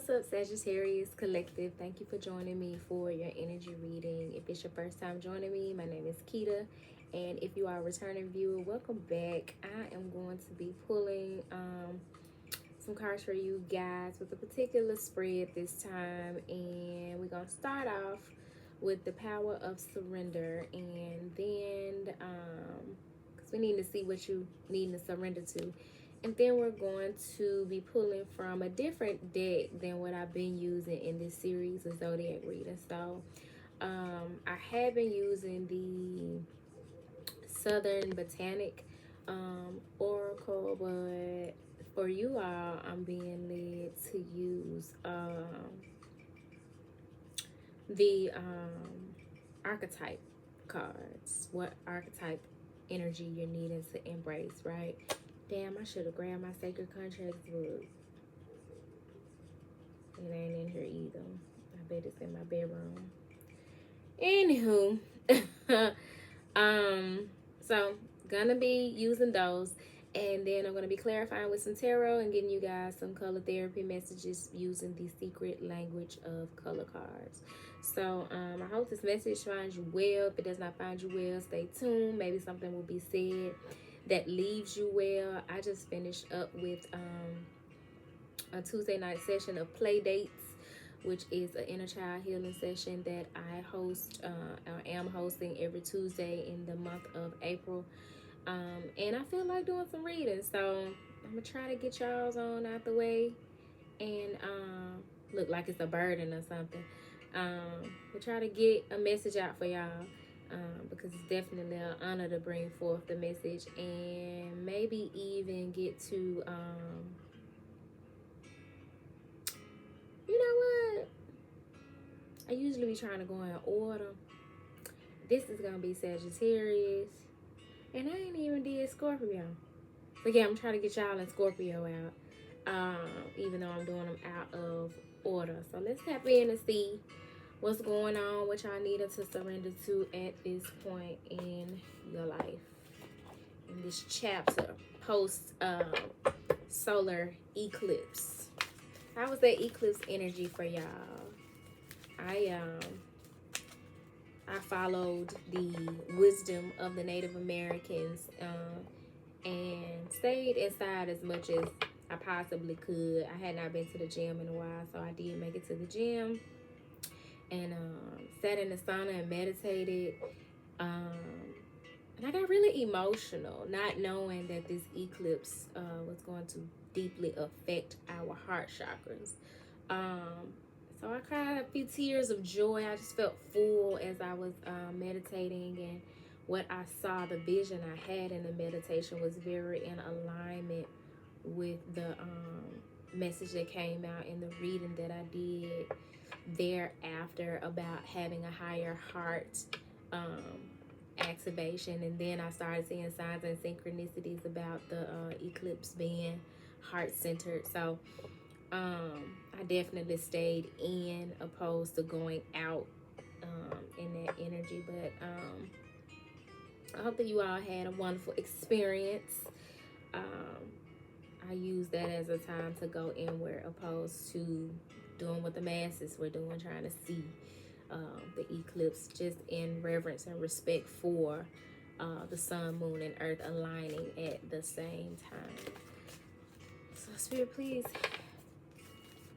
What's up, Sagittarius Collective? Thank you for joining me for your energy reading. If it's your first time joining me, my name is Keita, and if you are a returning viewer, welcome back. I am going to be pulling some cards for you guys with a particular spread this time, and we're gonna start off with the power of surrender, and then because we need to see what you need to surrender to. And then we're going to be pulling from a different deck than what I've been using in this series of zodiac reading. So I have been using the Southern Botanic Oracle, but for you all, I'm being led to use the archetype cards. What archetype energy you're needing to embrace, right? Damn, I should have grabbed my sacred contracts book. It ain't in here either. I bet it's in my bedroom. Anywho, so gonna be using those, and then I'm gonna be clarifying with some tarot and getting you guys some color therapy messages using the secret language of color cards. So I hope this message finds you well. If it does not find you well, stay tuned. Maybe something will be said that leaves you well. I just finished up with a Tuesday night session of play dates, which is an inner child healing session that I host or am hosting every Tuesday in the month of April. And I feel like doing some reading, so I'm gonna try to get y'all's on out the way and look like it's a burden or something. We'll try to get a message out for y'all. Because it's definitely an honor to bring forth the message and maybe even get to, you know what? I usually be trying to go in order. This is going to be Sagittarius. And I ain't even did Scorpio. So yeah, I'm trying to get y'all in Scorpio out. Even though I'm doing them out of order. So let's tap in and see what's going on, what y'all needed to surrender to at this point in your life. In this chapter, post solar eclipse. How was that eclipse energy for y'all? I followed the wisdom of the Native Americans and stayed inside as much as I possibly could. I had not been to the gym in a while, so I did make it to the gym. And sat in the sauna and meditated. And I got really emotional, not knowing that this eclipse was going to deeply affect our heart chakras. So I cried a few tears of joy. I just felt full as I was meditating, and what I saw, the vision I had in the meditation was very in alignment with the message that came out in the reading that I did thereafter about having a higher heart activation. And then I started seeing signs and synchronicities about the eclipse being heart-centered. So I definitely stayed in opposed to going out in that energy. But I hope that you all had a wonderful experience. I use that as a time to go inward opposed to doing what the masses were doing, trying to see the eclipse, just in reverence and respect for the sun, moon, and earth aligning at the same time. So Spirit, please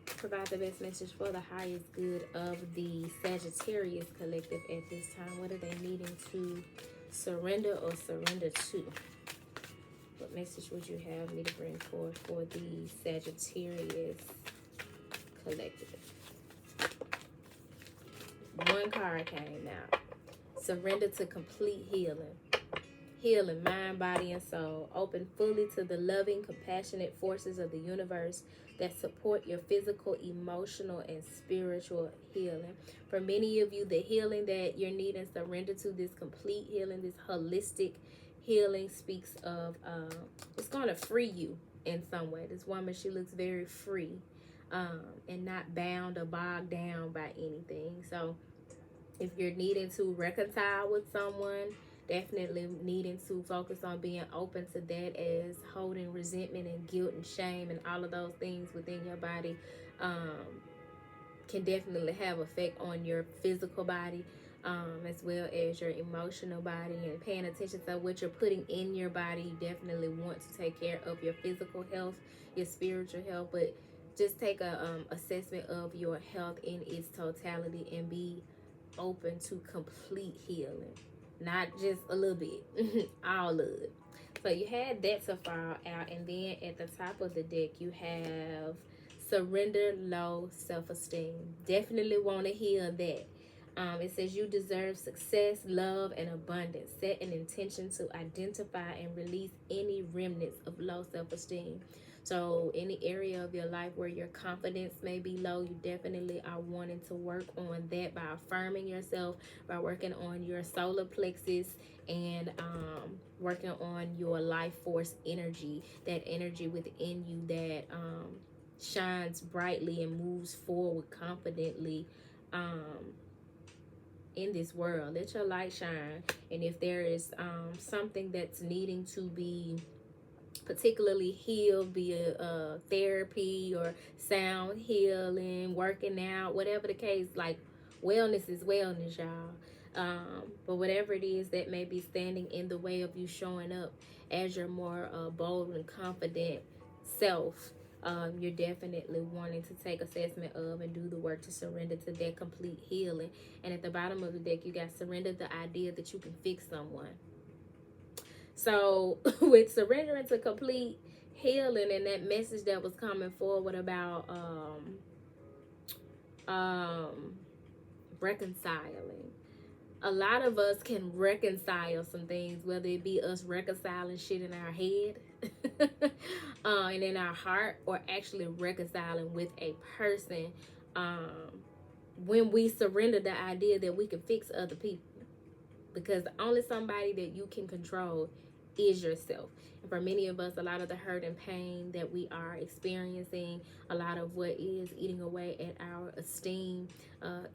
provide the best message for the highest good of the Sagittarius collective at this time. What are they needing to surrender or surrender to? What message would you have me to bring forth for the Sagittarius collective? One card came out. Surrender to complete healing. Healing, mind, body, and soul. Open fully to the loving, compassionate forces of the universe that support your physical, emotional, and spiritual healing. For many of you, the healing that you're needing surrender to, this complete healing, this holistic healing, speaks of it's going to free you in some way. This woman, she looks very free and not bound or bogged down by anything. So if you're needing to reconcile with someone, definitely needing to focus on being open to that, as holding resentment and guilt and shame and all of those things within your body can definitely have effect on your physical body, as well as your emotional body, and paying attention to what you're putting in your body. You definitely want to take care of your physical health, your spiritual health, but just take a assessment of your health in its totality and be open to complete healing, not just a little bit, all of it. So you had that to file out, and then at the top of the deck you have surrender low self-esteem. Definitely want to heal that. It says you deserve success, love, and abundance. Set an intention to identify and release any remnants of low self-esteem. So any area of your life where your confidence may be low, you definitely are wanting to work on that by affirming yourself, by working on your solar plexus, and working on your life force energy, that energy within you that shines brightly and moves forward confidently in this world. Let your light shine. And if there is something that's needing to be particularly healed, be a therapy or sound healing, working out, whatever the case, like wellness is wellness, y'all. But whatever it is that may be standing in the way of you showing up as your more bold and confident self, you're definitely wanting to take assessment of and do the work to surrender to that complete healing. And at the bottom of the deck, you got surrender the idea that you can fix someone. So with surrendering to complete healing and that message that was coming forward about reconciling, a lot of us can reconcile some things, whether it be us reconciling shit in our head and in our heart, or actually reconciling with a person, when we surrender the idea that we can fix other people. Because only somebody that you can control is yourself. And for many of us, a lot of the hurt and pain that we are experiencing, a lot of what is eating away at our esteem,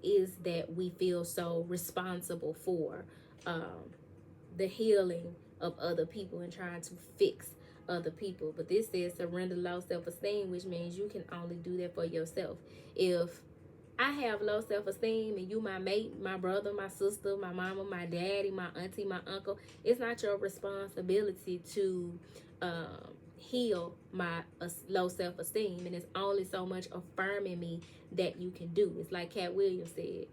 is that we feel so responsible for the healing of other people and trying to fix other people. But this says surrender low self-esteem, which means you can only do that for yourself. If I have low self-esteem and you my mate, my brother, my sister, my mama, my daddy, my auntie, my uncle, it's not your responsibility to heal my low self-esteem. And it's only so much affirming me that you can do. It's like Cat Williams said,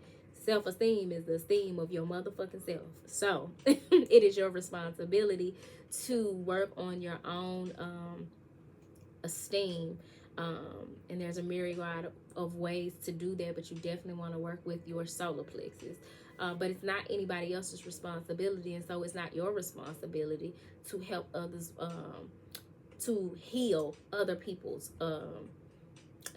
self-esteem is the esteem of your motherfucking self. So it is your responsibility to work on your own esteem. And there's a myriad of ways to do that, but you definitely want to work with your solar plexus. But it's not anybody else's responsibility, and so it's not your responsibility to help others, to heal other people's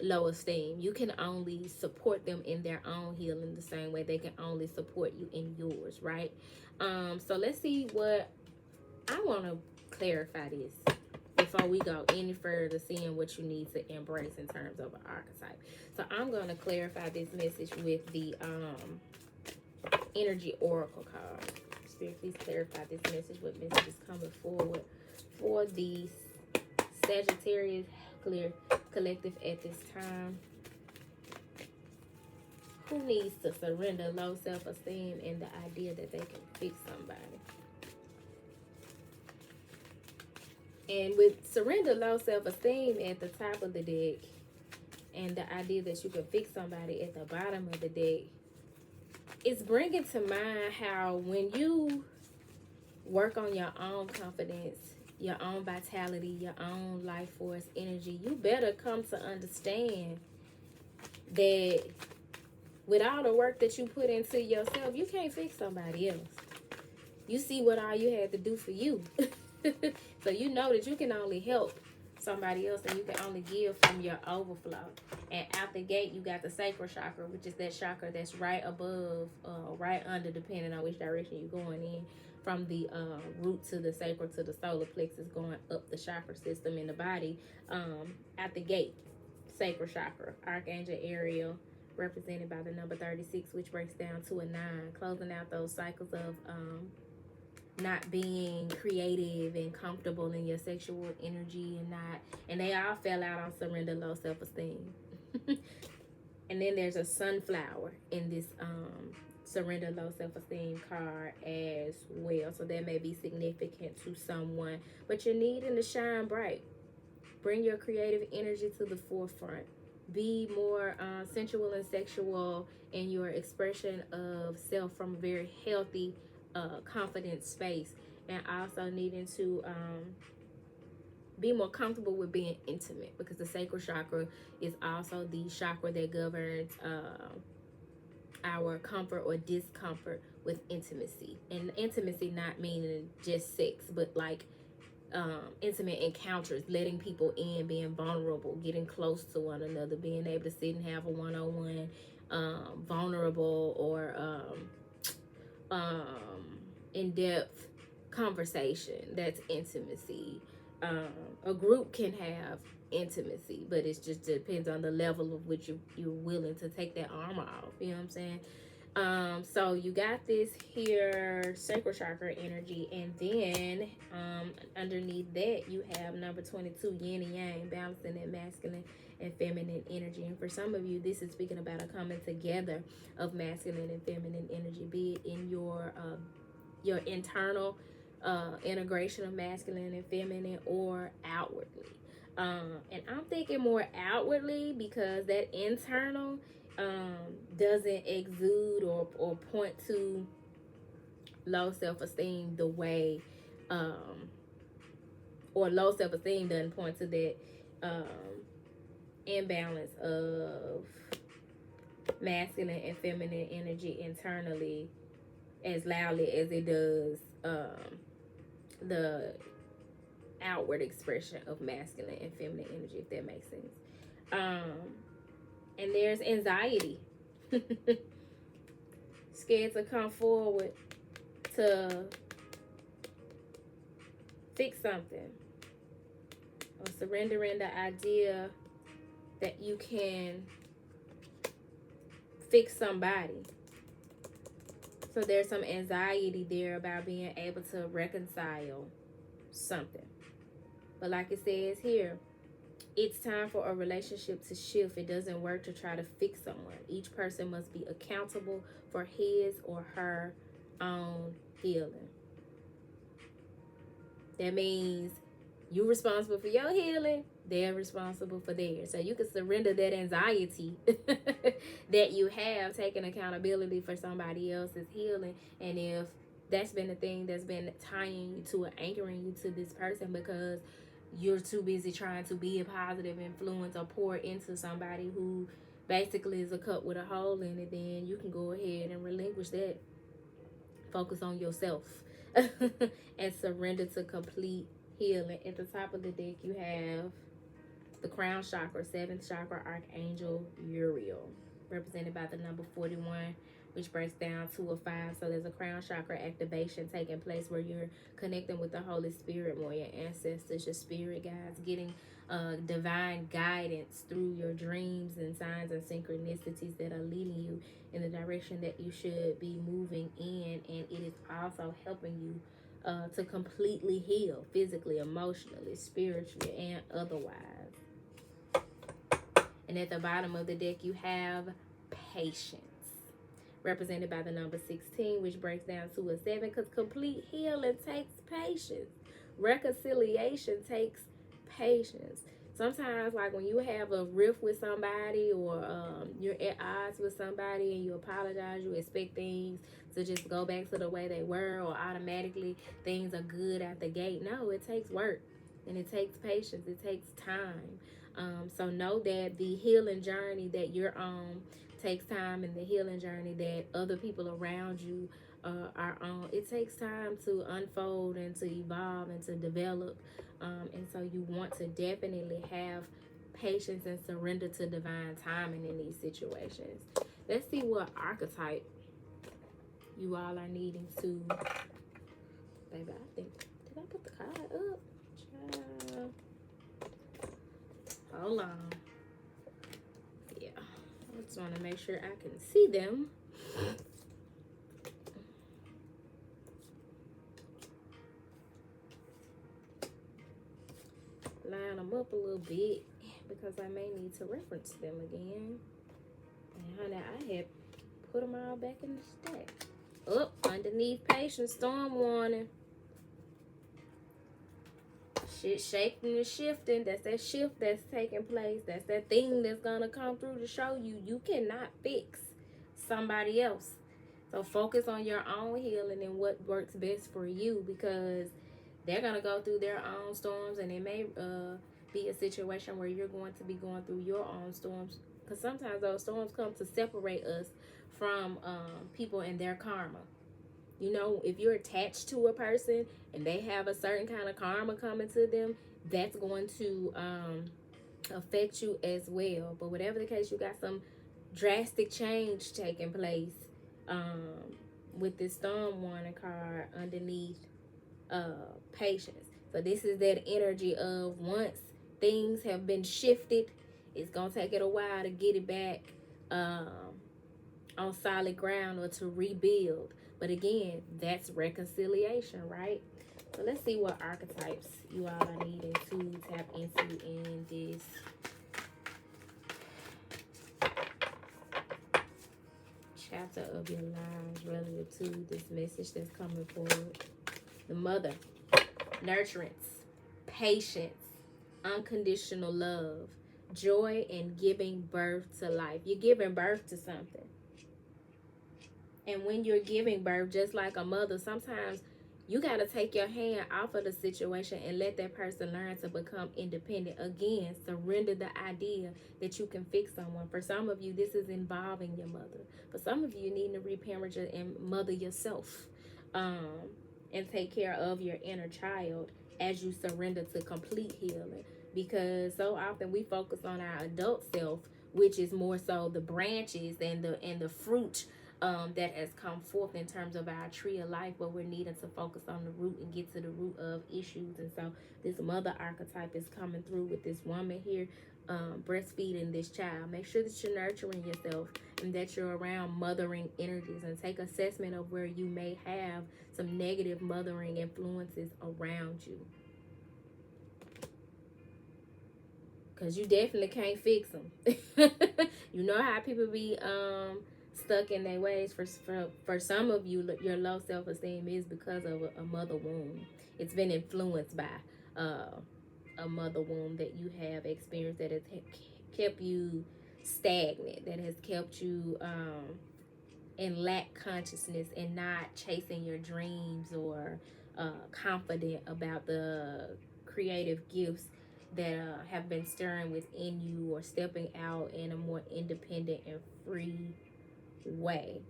low esteem. You can only support them in their own healing the same way they can only support you in yours, right? So let's see what I want to clarify this before we go any further, seeing what you need to embrace in terms of an archetype. So I'm going to clarify this message with the energy oracle card. Spirit, please clarify this message. What message is coming forward for the Sagittarius collective at this time? Who needs to surrender low self-esteem and the idea that they can fix somebody? And with surrender low self-esteem at the top of the deck and the idea that you can fix somebody at the bottom of the deck, it's bringing to mind how when you work on your own confidence, your own vitality, your own life force energy, you better come to understand that with all the work that you put into yourself, you can't fix somebody else. You see what all you had to do for you. So you know that you can only help somebody else, and you can only give from your overflow. And out the gate, you got the sacral chakra, which is that chakra that's right above, right under, depending on which direction you're going in, from the root to the sacral to the solar plexus, going up the chakra system in the body. Out the gate, sacral chakra, Archangel Ariel, represented by the number 36, which breaks down to a 9, closing out those cycles of not being creative and comfortable in your sexual energy, and they all fell out on surrender low self-esteem. And then there's a sunflower in this surrender low self-esteem card as well. So that may be significant to someone. But you're needing to shine bright. Bring your creative energy to the forefront. Be more sensual and sexual in your expression of self from a very healthy, confident space. And also needing to be more comfortable with being intimate, because the sacral chakra is also the chakra that governs our comfort or discomfort with intimacy. And intimacy not meaning just sex, but like intimate encounters, letting people in, being vulnerable, getting close to one another, being able to sit and have a one-on-one vulnerable or in-depth conversation. That's intimacy. A group can have intimacy, but it just depends on the level of which you're willing to take that armor off. You know what I'm saying? So you got this here sacral chakra energy, and then underneath that you have number 22, yin and yang, balancing that masculine and feminine energy. And for some of you, this is speaking about a coming together of masculine and feminine energy, be it in your internal integration of masculine and feminine, or outwardly. And I'm thinking more outwardly, because that internal doesn't exude or point to low self-esteem the way or low self-esteem doesn't point to that imbalance of masculine and feminine energy internally as loudly as it does the outward expression of masculine and feminine energy, if that makes sense. And there's anxiety. Scared to come forward to fix something, or surrendering the idea that you can fix somebody. So there's some anxiety there about being able to reconcile something. But like it says here, it's time for a relationship to shift. It doesn't work to try to fix someone. Each person must be accountable for his or her own healing. That means you're responsible for your healing. They're responsible for theirs. So you can surrender that anxiety that you have, taking accountability for somebody else's healing. And if that's been the thing that's been tying you to or anchoring you to this person, because you're too busy trying to be a positive influence or pour into somebody who basically is a cup with a hole in it, then you can go ahead and relinquish that. Focus on yourself and surrender to complete healing. At the top of the deck, you have the crown chakra, 7th chakra, Archangel Uriel, represented by the number 41, which breaks down to a 5. So there's a crown chakra activation taking place where you're connecting with the Holy Spirit, more your ancestors, your spirit guides, getting divine guidance through your dreams and signs and synchronicities that are leading you in the direction that you should be moving in. And it is also helping you to completely heal physically, emotionally, spiritually, and otherwise. And at the bottom of the deck, you have patience, represented by the number 16, which breaks down to a 7, because complete healing takes patience. Reconciliation takes patience. Sometimes, like when you have a rift with somebody, or you're at odds with somebody and you apologize, you expect things to just go back to the way they were, or automatically things are good out the gate. No, it takes work, and it takes patience. It takes time. So know that the healing journey that you're on takes time, and the healing journey that other people around you are on, it takes time to unfold and to evolve and to develop. And so you want to definitely have patience and surrender to divine timing in these situations. Let's see what archetype you all are needing to. Baby, I think, did I put the card up? Child. Hold on. Yeah, I just want to make sure I can see them. Line them up a little bit. because I may need to reference them again. And honey, I had put them all back in the stack. Up underneath patience, storm warning. Shit shaking and shifting. That's that shift that's taking place. That's that thing that's gonna come through to show you cannot fix somebody else. So focus on your own healing and what works best for you, because they're gonna go through their own storms, and it may be a situation where you're going to be going through your own storms, because sometimes those storms come to separate us from people and their karma. You know, if you're attached to a person and they have a certain kind of karma coming to them, that's going to affect you as well. But whatever the case, you got some drastic change taking place with this storm warning card underneath patience. So this is that energy of once things have been shifted, it's going to take it a while to get it back on solid ground or to rebuild. But again, that's reconciliation, right? So let's see what archetypes you all are needing to tap into in this chapter of your lives relative to this message that's coming forward. The mother, nurturance, patience, unconditional love, joy, and giving birth to life. You're giving birth to something. And when you're giving birth, just like a mother, sometimes you got to take your hand off of the situation and let that person learn to become independent. Again, surrender the idea that you can fix someone. For some of you, this is involving your mother. For some of you, need to reparent and mother yourself and take care of your inner child as you surrender to complete healing. Because so often we focus on our adult self, which is more so the branches and the fruit that has come forth in terms of our tree of life, but we're needing to focus on the root and get to the root of issues. And so this mother archetype is coming through with this woman here breastfeeding this child. Make sure that you're nurturing yourself and that you're around mothering energies, and take assessment of where you may have some negative mothering influences around you, because you definitely can't fix them. You know how people be stuck in their ways. For some of you, your low self-esteem is because of a mother wound. It's been influenced by a mother wound that you have experienced, that has kept you stagnant, that has kept you in lack consciousness and not chasing your dreams or confident about the creative gifts that have been stirring within you, or stepping out in a more independent and free way.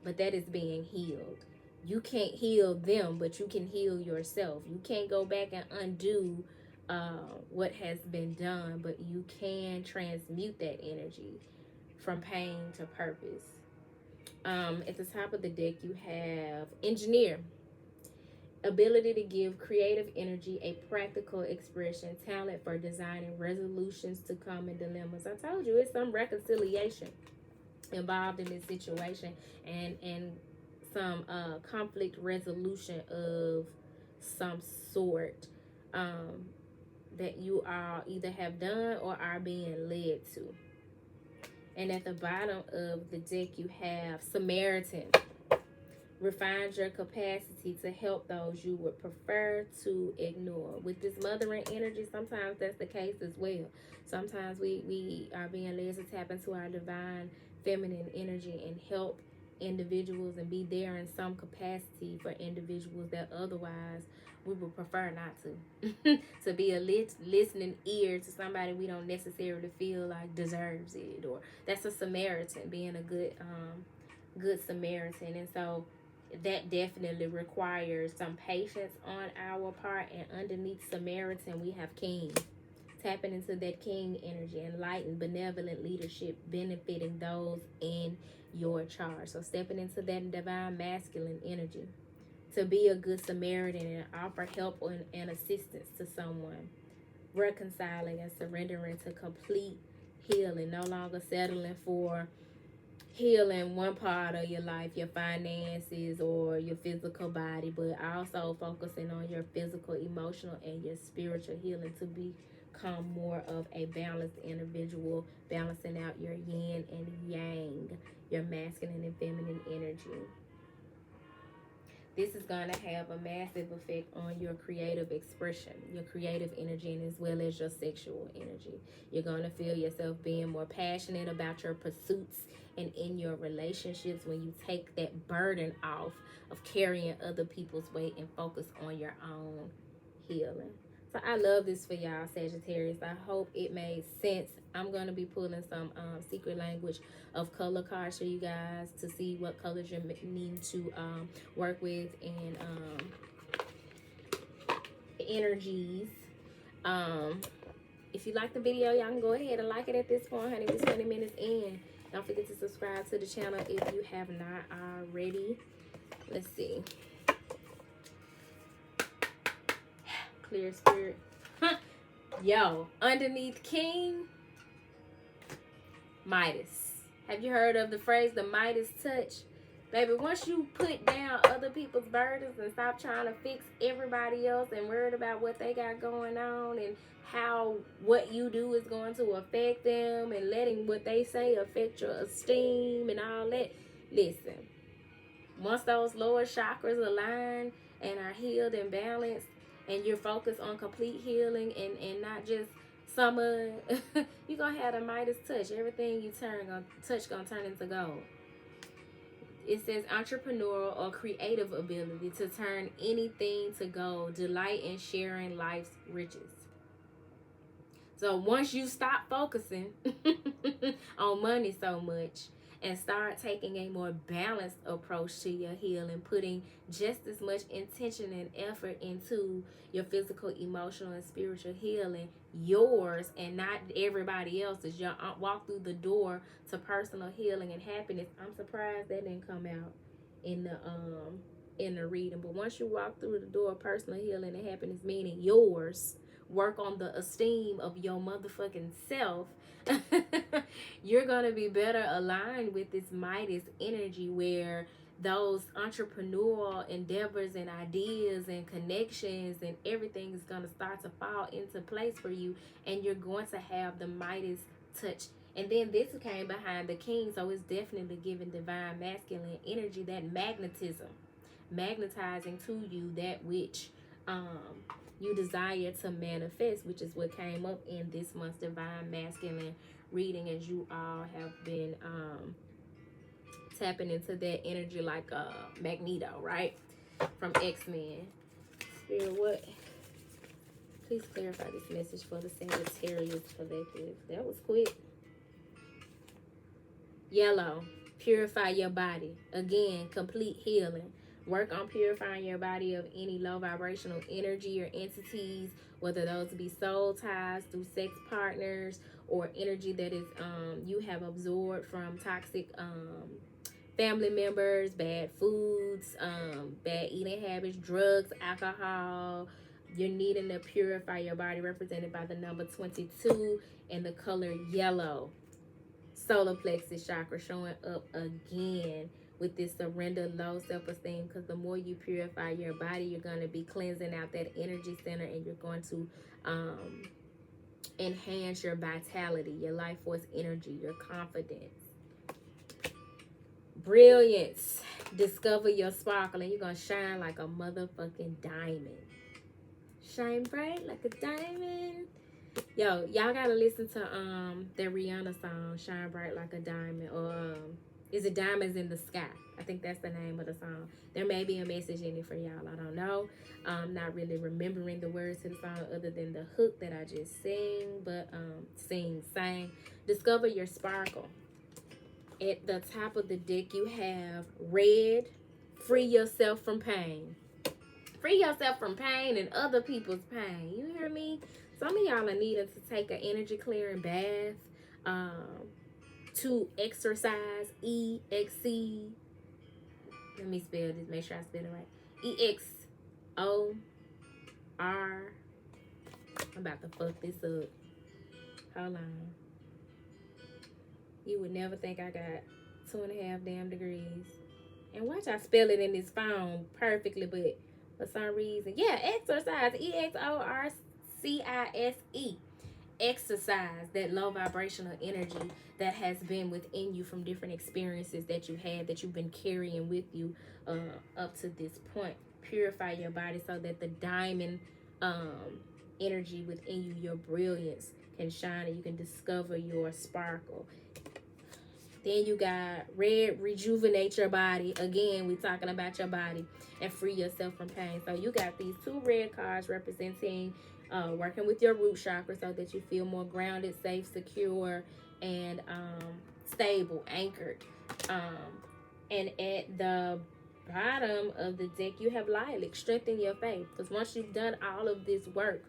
But that is being healed. You can't heal them, but you can heal yourself. You can't go back and undo what has been done, but you can transmute that energy from pain to purpose. At the top of the deck, you have engineer. Ability to give creative energy a practical expression, talent for designing resolutions to common dilemmas. I told you, it's some reconciliation involved in this situation, and some conflict resolution of some sort that you all either have done or are being led to. And at the bottom of the deck, you have Samaritan. Refines your capacity to help those you would prefer to ignore. With this mothering energy, sometimes that's the case as well. Sometimes we are being led to tap into our divine feminine energy and help individuals and be there in some capacity for individuals that otherwise we would prefer not to. To be a listening ear to somebody we don't necessarily feel like deserves it. Or that's a Samaritan, being a good Samaritan. And so that definitely requires some patience on our part. And underneath Samaritan, we have King. Tapping into that King energy, enlightened, benevolent leadership, benefiting those in your charge. So stepping into that divine masculine energy to be a good Samaritan and offer help and assistance to someone. Reconciling and surrendering to complete healing. No longer settling for healing one part of your life, your finances or your physical body, but also focusing on your physical, emotional, and your spiritual healing to be become more of a balanced individual, balancing out your yin and yang, your masculine and feminine energy. This is going to have a massive effect on your creative expression, your creative energy, and as well as your sexual energy. You're going to feel yourself being more passionate about your pursuits and in your relationships when you take that burden off of carrying other people's weight and focus on your own healing. So I love this for y'all, Sagittarius. I hope it made sense. I'm going to be pulling some secret language of color cards for you guys to see what colors you need to work with and energies. If you like the video, y'all can go ahead and like it at this point, honey. We're 20 minutes in. Don't forget to subscribe to the channel if you have not already. Let's see. Clear spirit. Yo, underneath King, Midas. Have you heard of the phrase, the Midas touch? Baby, once you put down other people's burdens and stop trying to fix everybody else and worried about what they got going on and how what you do is going to affect them and letting what they say affect your esteem and all that. Listen, once those lower chakras align and are healed and balanced, and you're focused on complete healing and not just some of you're gonna have the Midas touch. Everything you touch gonna turn into gold. It says entrepreneurial or creative ability to turn anything to gold, delight in sharing life's riches. So once you stop focusing on money so much and start taking a more balanced approach to your healing, putting just as much intention and effort into your physical, emotional, and spiritual healing, yours and not everybody else's. You walk through the door to personal healing and happiness. I'm surprised that didn't come out in the reading. But once you walk through the door of personal healing and happiness, meaning yours, work on the esteem of your motherfucking self, you're gonna be better aligned with this Midas energy, where those entrepreneurial endeavors and ideas and connections and everything is gonna start to fall into place for you, and you're going to have the Midas touch. And then this came behind the King, so it's definitely giving divine masculine energy, that magnetism, magnetizing to you that which you desire to manifest, which is what came up in this month's divine masculine reading, as you all have been tapping into that energy like Magneto, right, from X-Men. Spirit, what? Please clarify this message for the Sagittarius collective. That was quick. Yellow, purify your body. Again, complete healing. Work on purifying your body of any low vibrational energy or entities, whether those be soul ties through sex partners or energy that is you have absorbed from toxic family members, bad foods, bad eating habits, drugs, alcohol. You're needing to purify your body, represented by the number 22 and the color yellow. Solar plexus chakra showing up again with this surrender, low self-esteem, because the more you purify your body, you're going to be cleansing out that energy center, and you're going to enhance your vitality, your life force energy, your confidence. Brilliance, discover your sparkle, and you're going to shine like a motherfucking diamond. Shine bright like a diamond. Yo, y'all gotta listen to the Rihanna song, Shine Bright Like a Diamond, or is it Diamonds in the Sky? I think that's the name of the song. There may be a message in it for y'all. I don't know. I'm not really remembering the words to the song other than the hook that I just sang. But sang. Discover your sparkle. At the top of the deck, you have red. Free yourself from pain. Free yourself from pain and other people's pain. You hear me? Some of y'all are needing to take an energy clearing bath, to exercise, E-X-C. Let me spell this, make sure I spell it right. E-X-O-R. I'm about to fuck this up. Hold on. You would never think I got 2.5 damn degrees. And watch I spell it in this phone perfectly, but for some reason, yeah, exercise, E-X-O-R-C-I-S-E. exercise that low vibrational energy that has been within you from different experiences that you had, that you've been carrying with you up to this point. Purify your body so that the diamond energy within you, your brilliance, can shine and you can discover your sparkle. Then you got red, rejuvenate your body. Again, we're talking about your body and free yourself from pain. So you got these two red cards representing working with your root chakra so that you feel more grounded, safe, secure, and stable, anchored. And at the bottom of the deck, you have lilac, strengthen your faith. Because once you've done all of this work,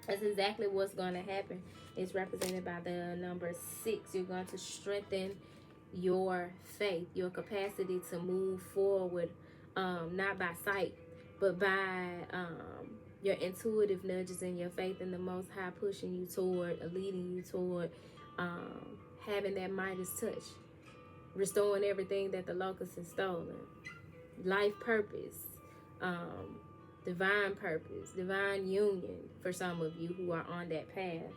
that's exactly what's going to happen. It's represented by the number 6. You're going to strengthen your faith, your capacity to move forward, not by sight, but by your intuitive nudges and your faith in the Most High pushing you toward, leading you toward having that Midas touch, restoring everything that the locust has stolen. Life purpose, divine purpose, divine union for some of you who are on that path.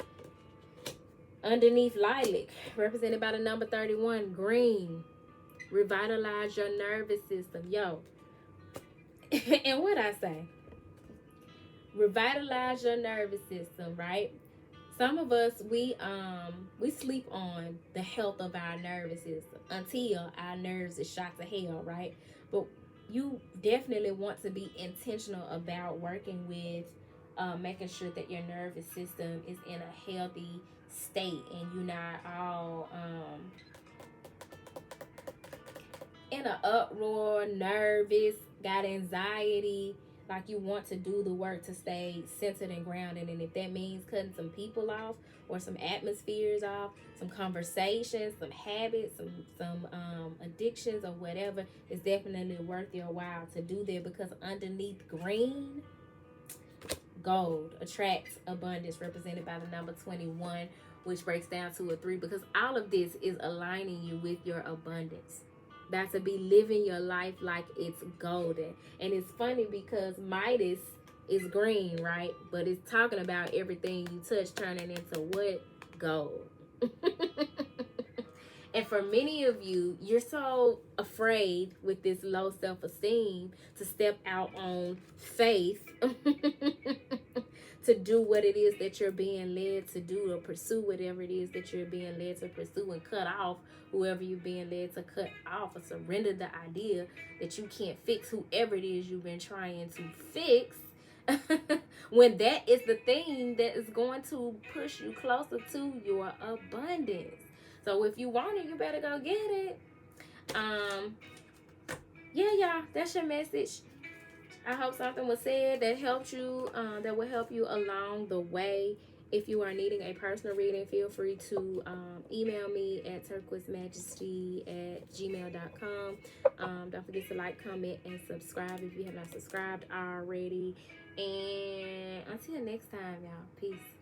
Underneath lilac, represented by the number 31, green, revitalize your nervous system. Yo, and what I say, revitalize your nervous system, right? Some of us, we sleep on the health of our nervous system until our nerves is shot to hell, right? But you definitely want to be intentional about working with making sure that your nervous system is in a healthy state and you're not all in an uproar, nervous, got anxiety. Like you want to do the work to stay centered and grounded. And if that means cutting some people off or some atmospheres off, some conversations, some habits, some addictions or whatever, it's definitely worth your while to do that, because underneath green, gold attracts abundance, represented by the number 21, which breaks down to a 3, because all of this is aligning you with your abundance. That's to be living your life like it's golden. And it's funny because Midas is green, right? But it's talking about everything you touch turning into what? Gold. And for many of you, you're so afraid with this low self-esteem to step out on faith to do what it is that you're being led to do, or pursue whatever it is that you're being led to pursue, and cut off whoever you're being led to cut off, or surrender the idea that you can't fix whoever it is you've been trying to fix, when that is the thing that is going to push you closer to your abundance. So if you want it, you better go get it. Yeah, y'all, that's your message. I hope something was said that helped you, that will help you along the way. If you are needing a personal reading, feel free to email me at turquoisemajesty@gmail.com. Don't forget to like, comment, and subscribe if you have not subscribed already. And until next time, y'all, peace.